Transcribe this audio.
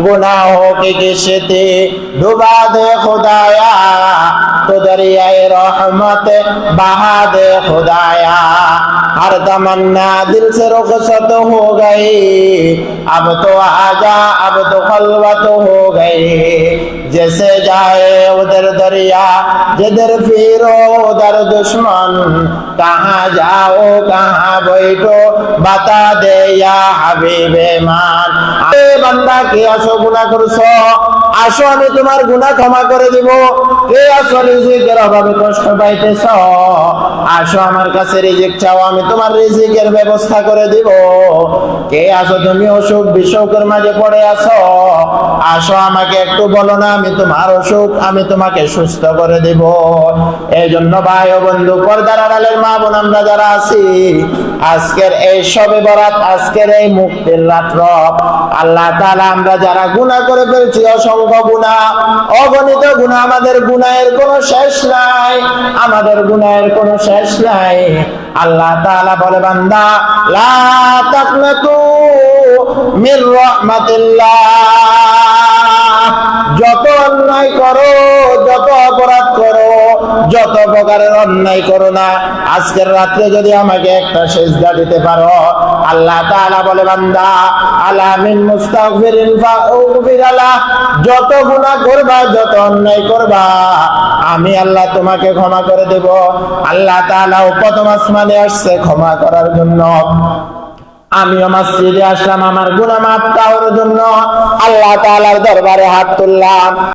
गुनाहों की किश्ती डुबा दे खुदाया, तो दरियाए रहमत बहा दे खुदाया। हर तमन्ना दिल से रुखसत हो गई, अब तो आजा अब तो खलवत हो गई। जैसे जाए उधर दरिया जिधर फिरो उधर दुश्मन, कहाँ जाओ कहाँ बैठो बता दे या হাবিবে মান। এ বান্দা কে আসো গুনাহ করছো, আসো আমি তোমার গুনাহ ক্ষমা করে দিব। কে আসো রিজিকের অভাবে কষ্ট পাইতেছো, আসো আমার কাছে রিজিক চাও, আমি তোমার রিজিকের ব্যবস্থা করে দিব। কে আসো তুমি অসুখ বিসুখের মাঝে পড়ে আছো, আসো আমাকে একটু বলো না, আমি তোমার অসুখ আমি তোমাকে সুস্থ করে দিব। এই জন্য ভাই ও বন্ধু, পর্দার আড়ালের মা বোন আমরা যারা আছি, আজকের এই শবে বরাত, আজকের এই মুক্তির রাত্র, আল্লাহ তাআলা আমরা যারা গুনাহ করে ফেলছি, অসংখ্য গুনাহ, অগণিত গুনাহ, আমাদের গুনাহের কোনো শেষ নাই, আমাদের গুনাহের কোনো শেষ নাই। আল্লাহ তাআলা বলে, বান্দা লা তাকনাতু মির রাহমাতিল্লাহ, যত অন্যায় করো, যত অপরাধ করো, যত প্রকারের অন্যায় করো না, আজকের রাত্রে যদি আমাকে একটা সিজদা দিতে পারো, আল্লাহ তাআলা বলে, বান্দা আলা মিন মুস্তাগফিরিন ফাউগফির আলা, যত গুনাহ করবা, যত অন্যায় করবা, আমি আল্লাহ তোমাকে ক্ষমা করে দেব। আল্লাহ তাআলা প্রথম আসমানে আসছে ক্ষমা করার জন্য, আমিও মসজিদে আসলাম আমার গুনাহ মাফ করার জন্য। আল্লাহ তাআলার দরবারে হাত তুললাম।